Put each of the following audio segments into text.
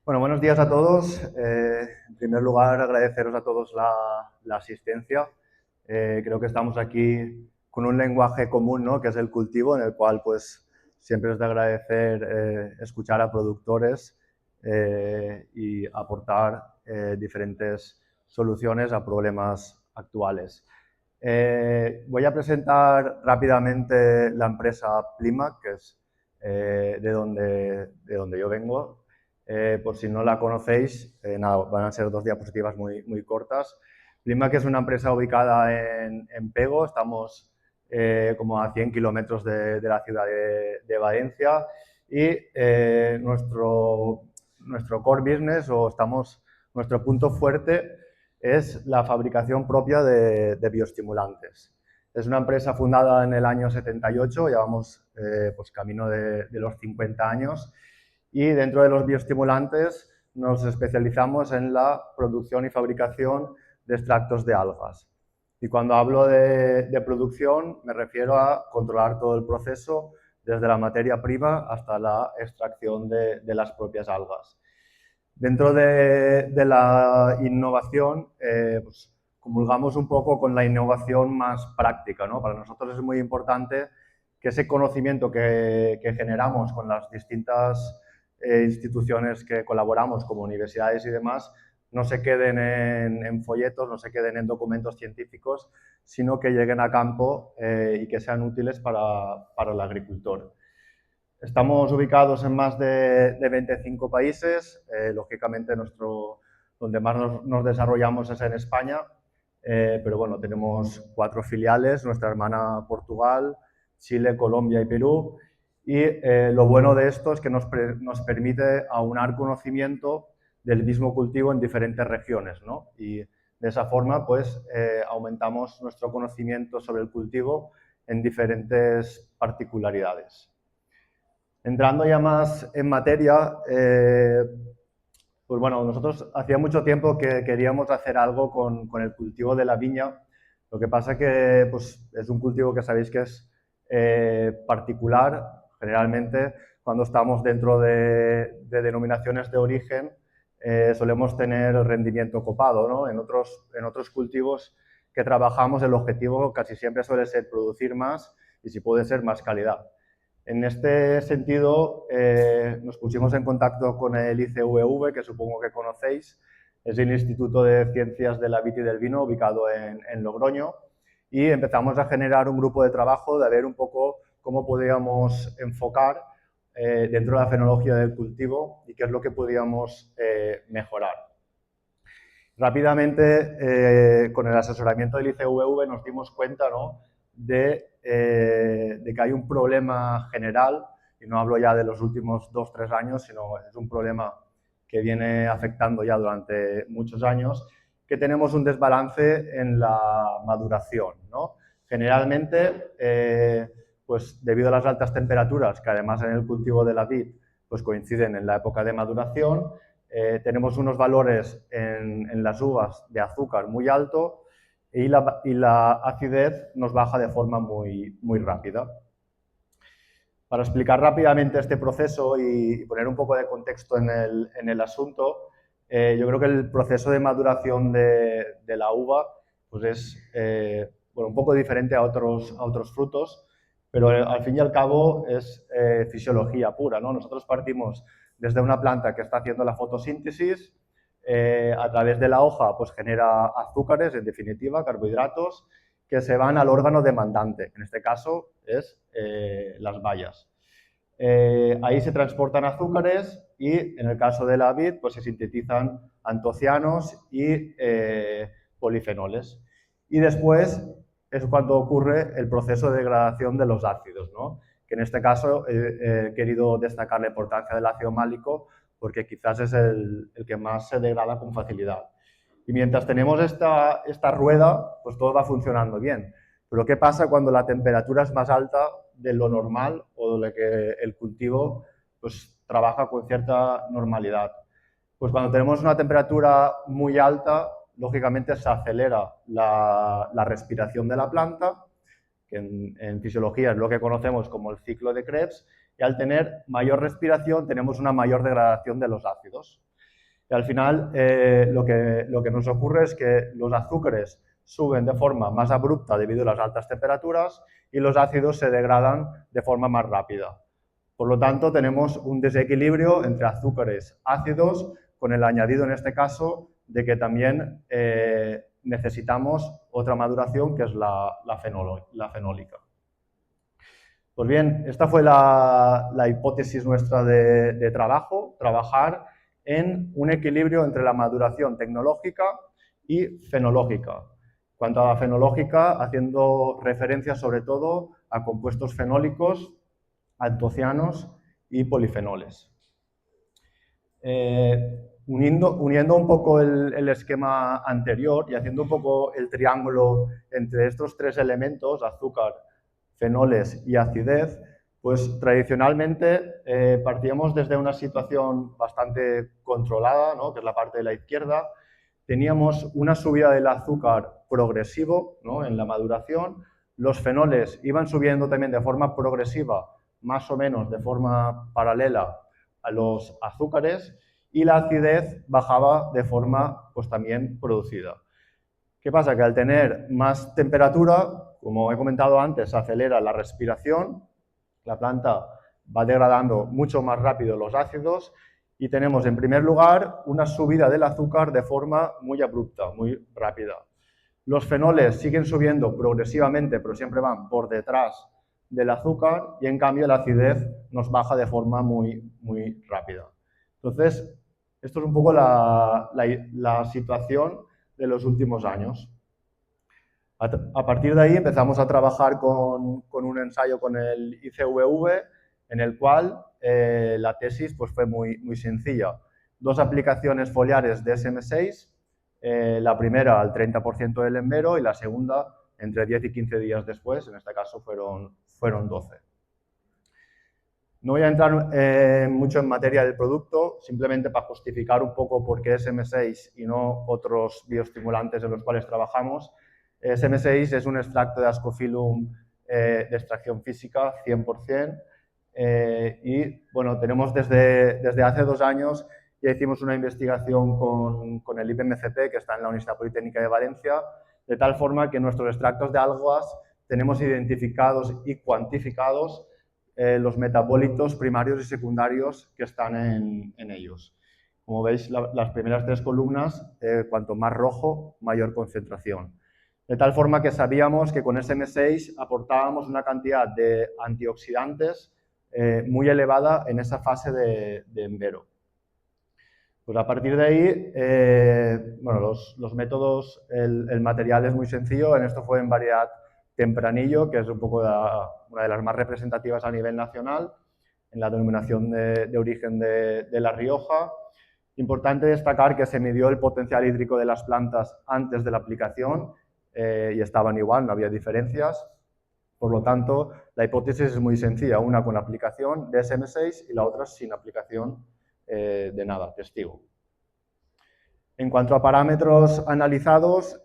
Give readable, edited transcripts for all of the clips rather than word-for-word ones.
Bueno, buenos días a todos. En primer lugar, agradeceros a todos la asistencia. Creo que estamos aquí con un lenguaje común, ¿no?, que es el cultivo, en el cual pues siempre es de agradecer escuchar a productores y aportar diferentes soluciones a problemas actuales. Voy a presentar rápidamente la empresa Plimac, que es de donde yo vengo. Por si no la conocéis, nada, van a ser dos diapositivas muy cortas. Plimac es una empresa ubicada en Pego, estamos como a 100 kilómetros de la ciudad de Valencia y nuestro core business, nuestro punto fuerte es la fabricación propia de bioestimulantes. Es una empresa fundada en el año 78, llevamos pues camino de los 50 años. Y dentro de los bioestimulantes nos especializamos en la producción y fabricación de extractos de algas. Y cuando hablo de producción me refiero a controlar todo el proceso desde la materia prima hasta la extracción de las propias algas. Dentro de la innovación, pues, comulgamos un poco con la innovación más práctica, ¿no? Para nosotros es muy importante que ese conocimiento que generamos con las distintas instituciones que colaboramos, como universidades y demás, no se queden en folletos, no se queden en documentos científicos, sino que lleguen a campo y que sean útiles para el agricultor. Estamos ubicados en más de 25 países. Lógicamente, donde más nos desarrollamos es en España, pero bueno, tenemos 4 filiales, nuestra hermana Portugal, Chile, Colombia y Perú. Y lo bueno de esto es que nos permite aunar conocimiento del mismo cultivo en diferentes regiones, ¿no? Y de esa forma, pues, aumentamos nuestro conocimiento sobre el cultivo en diferentes particularidades. Entrando ya más en materia, pues bueno, nosotros hacía mucho tiempo que queríamos hacer algo con el cultivo de la viña. Lo que pasa que pues, es un cultivo que sabéis que es particular. Generalmente, cuando estamos dentro de denominaciones de origen, solemos tener el rendimiento copado, ¿no? En otros cultivos que trabajamos, el objetivo casi siempre suele ser producir más y, si puede ser, más calidad. En este sentido, nos pusimos en contacto con el ICVV, que supongo que conocéis. Es el Instituto de Ciencias de la Vid y del Vino, ubicado en Logroño, y empezamos a generar un grupo de trabajo de ver un poco cómo podíamos enfocar dentro de la fenología del cultivo y qué es lo que podíamos mejorar. Rápidamente, con el asesoramiento del ICVV nos dimos cuenta, ¿no?, de que hay un problema general, y no hablo ya de los últimos 2 o 3 años, sino es un problema que viene afectando ya durante muchos años, que tenemos un desbalance en la maduración, ¿no? Generalmente, pues debido a las altas temperaturas, que además en el cultivo de la vid pues coinciden en la época de maduración, tenemos unos valores en las uvas de azúcar muy alto y la acidez nos baja de forma muy rápida. Para explicar rápidamente este proceso y poner un poco de contexto en el asunto, yo creo que el proceso de maduración de la uva pues es bueno, un poco diferente a otros frutos, pero al fin y al cabo es fisiología pura, ¿no? Nosotros partimos desde una planta que está haciendo la fotosíntesis, a través de la hoja pues genera azúcares, en definitiva, carbohidratos, que se van al órgano demandante, en este caso es las bayas. Ahí se transportan azúcares y en el caso de la vid pues se sintetizan antocianos y polifenoles. Y después es cuando ocurre el proceso de degradación de los ácidos, ¿no?, que en este caso he querido destacar la importancia del ácido málico porque quizás es el que más se degrada con facilidad. Y mientras tenemos esta rueda, pues todo va funcionando bien. Pero ¿qué pasa cuando la temperatura es más alta de lo normal o de lo que el cultivo pues, trabaja con cierta normalidad? Pues cuando tenemos una temperatura muy alta, lógicamente se acelera la respiración de la planta, que en fisiología es lo que conocemos como el ciclo de Krebs, y al tener mayor respiración tenemos una mayor degradación de los ácidos. Y al final lo que nos ocurre es que los azúcares suben de forma más abrupta debido a las altas temperaturas y los ácidos se degradan de forma más rápida. Por lo tanto, tenemos un desequilibrio entre azúcares ácidos, con el añadido en este caso de que también necesitamos otra maduración que es la fenólica. Pues bien, esta fue la hipótesis nuestra de trabajo, trabajar en un equilibrio entre la maduración tecnológica y fenológica. Cuanto a la fenológica, haciendo referencia sobre todo a compuestos fenólicos, antocianos y polifenoles. Uniendo un poco el esquema anterior y haciendo un poco el triángulo entre estos tres elementos, azúcar, fenoles y acidez, pues tradicionalmente partíamos desde una situación bastante controlada, ¿no?, que es la parte de la izquierda. Teníamos una subida del azúcar progresivo, ¿no?, en la maduración. Los fenoles iban subiendo también de forma progresiva, más o menos de forma paralela a los azúcares, y la acidez bajaba de forma pues también producida. ¿Qué pasa? Que al tener más temperatura, como he comentado antes, acelera la respiración, la planta va degradando mucho más rápido los ácidos y tenemos en primer lugar una subida del azúcar de forma muy abrupta, muy rápida. Los fenoles siguen subiendo progresivamente, pero siempre van por detrás del azúcar y en cambio la acidez nos baja de forma muy, muy rápida. Entonces, esto es un poco la situación de los últimos años. A partir de ahí empezamos a trabajar con un ensayo con el ICVV, en el cual la tesis pues, fue muy sencilla. 2 aplicaciones foliares de SM6, la primera al 30% del envero y la segunda entre 10 y 15 días después, en este caso fueron 12. No voy a entrar mucho en materia del producto, simplemente para justificar un poco por qué SM6 y no otros bioestimulantes en los cuales trabajamos. SM6 es un extracto de Ascophyllum de extracción física 100%, y bueno, tenemos desde hace 2 años ya hicimos una investigación con el IPMCP, que está en la Universidad Politécnica de Valencia, de tal forma que nuestros extractos de algas tenemos identificados y cuantificados los metabolitos primarios y secundarios que están en ellos. Como veis, las primeras 3 columnas, cuanto más rojo, mayor concentración. De tal forma que sabíamos que con SM6 aportábamos una cantidad de antioxidantes muy elevada en esa fase de envero. Pues a partir de ahí, bueno, los métodos, el material es muy sencillo. En esto fue en variedad tempranillo, que es un poco una de las más representativas a nivel nacional, en la denominación de origen de La Rioja. Importante destacar que se midió el potencial hídrico de las plantas antes de la aplicación y estaban igual, no había diferencias. Por lo tanto, la hipótesis es muy sencilla, una con aplicación de SM6 y la otra sin aplicación de nada, testigo. En cuanto a parámetros analizados,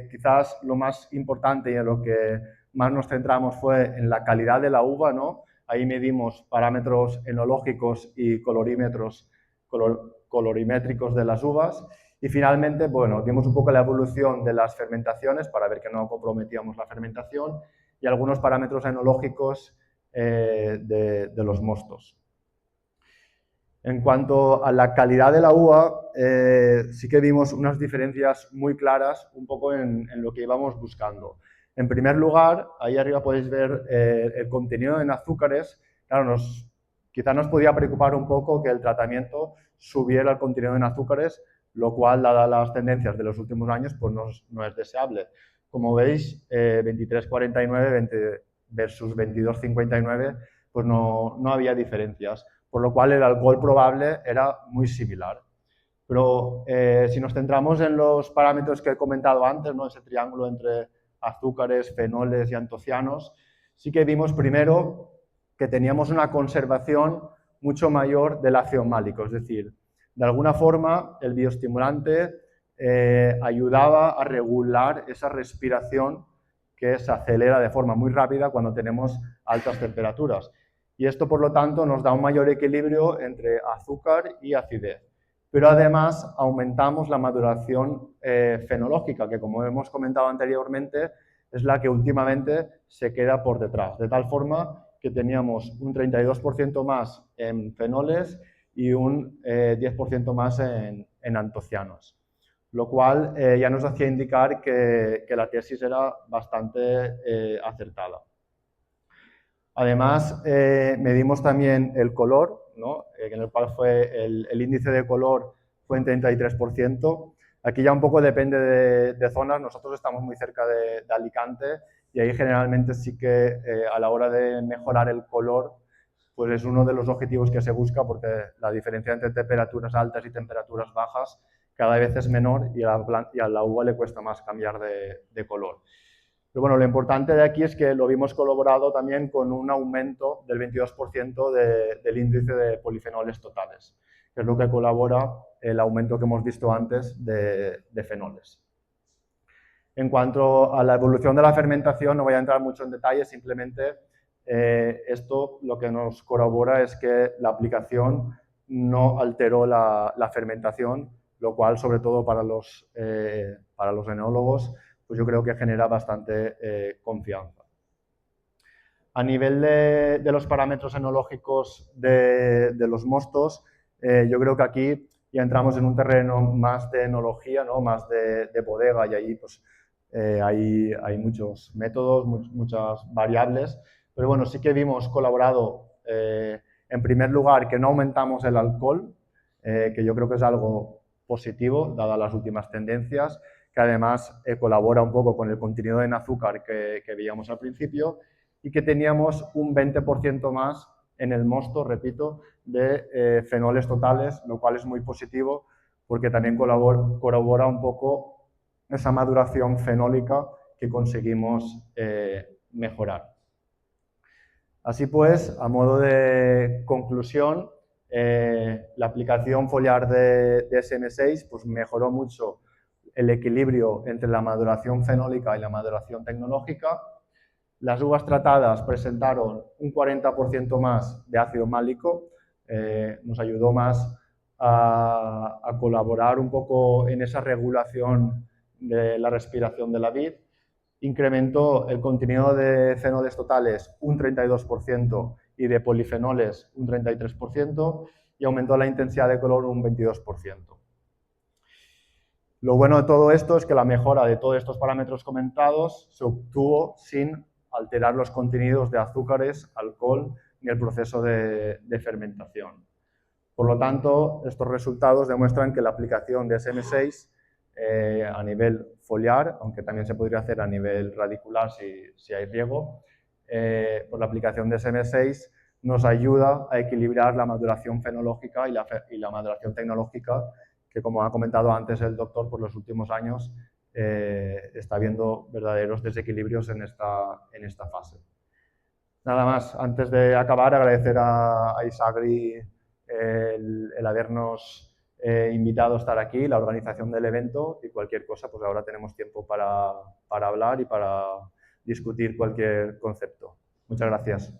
quizás lo más importante y en lo que más nos centramos fue en la calidad de la uva, ¿no? Ahí medimos parámetros enológicos y colorimétricos de las uvas. Y finalmente, bueno, vimos un poco la evolución de las fermentaciones para ver que no comprometíamos la fermentación y algunos parámetros enológicos de los mostos. En cuanto a la calidad de la uva, sí que vimos unas diferencias muy claras un poco en lo que íbamos buscando. En primer lugar, ahí arriba podéis ver el contenido en azúcares. Claro, quizá nos podía preocupar un poco que el tratamiento subiera el contenido en azúcares, lo cual, dadas las tendencias de los últimos años, pues no es deseable. Como veis, 23,49 versus 22,59, pues no había diferencias, por lo cual el alcohol probable era muy similar. Pero si nos centramos en los parámetros que he comentado antes, ¿no?, ese triángulo entre azúcares, fenoles y antocianos, sí que vimos primero que teníamos una conservación mucho mayor del ácido málico, es decir, de alguna forma el bioestimulante ayudaba a regular esa respiración que se acelera de forma muy rápida cuando tenemos altas temperaturas. Y esto, por lo tanto, nos da un mayor equilibrio entre azúcar y acidez. pero además aumentamos la maduración fenológica, que como hemos comentado anteriormente, es la que últimamente se queda por detrás, de tal forma que teníamos un 32% más en fenoles y un 10% más en antocianos, lo cual ya nos hacía indicar que la tesis era bastante acertada. Además, medimos también el color, ¿no? En el cual fue el índice de color fue en 33%. Aquí ya un poco depende de zonas. Nosotros estamos muy cerca de Alicante y ahí generalmente sí que a la hora de mejorar el color, pues es uno de los objetivos que se busca, porque la diferencia entre temperaturas altas y temperaturas bajas cada vez es menor y a la uva le cuesta más cambiar de color. Pero bueno, lo importante de aquí es que lo vimos colaborado también con un aumento del 22% del índice de polifenoles totales, que es lo que colabora el aumento que hemos visto antes de fenoles. En cuanto a la evolución de la fermentación, no voy a entrar mucho en detalle, simplemente esto lo que nos corrobora es que la aplicación no alteró la fermentación, lo cual, sobre todo para los enólogos, pues yo creo que genera bastante confianza. A nivel de los parámetros enológicos de los mostos, yo creo que aquí ya entramos en un terreno más de enología, ¿no? Más de bodega, y ahí pues, hay muchos métodos, muchas variables, pero bueno, sí que vimos colaborado, en primer lugar, que no aumentamos el alcohol, que yo creo que es algo positivo, dadas las últimas tendencias, que además colabora un poco con el contenido en azúcar que veíamos al principio, y que teníamos un 20% más en el mosto, repito, de fenoles totales, lo cual es muy positivo porque también corrobora un poco esa maduración fenólica que conseguimos mejorar. Así pues, a modo de conclusión, la aplicación foliar de SM6 pues, mejoró mucho el equilibrio entre la maduración fenólica y la maduración tecnológica. Las uvas tratadas presentaron un 40% más de ácido málico, nos ayudó más a colaborar un poco en esa regulación de la respiración de la vid. Incrementó el contenido de fenoles totales un 32% y de polifenoles un 33% y aumentó la intensidad de color un 22%. Lo bueno de todo esto es que la mejora de todos estos parámetros comentados se obtuvo sin alterar los contenidos de azúcares, alcohol ni el proceso de fermentación. Por lo tanto, estos resultados demuestran que la aplicación de SM6 a nivel foliar, aunque también se podría hacer a nivel radicular si hay riego, pues la aplicación de SM6 nos ayuda a equilibrar la maduración fenológica y la maduración tecnológica, que como ha comentado antes el doctor, por los últimos años está habiendo verdaderos desequilibrios en esta fase. Nada más, antes de acabar, agradecer a Isagri el habernos invitado a estar aquí, la organización del evento, y cualquier cosa, pues ahora tenemos tiempo para hablar y para discutir cualquier concepto. Muchas gracias.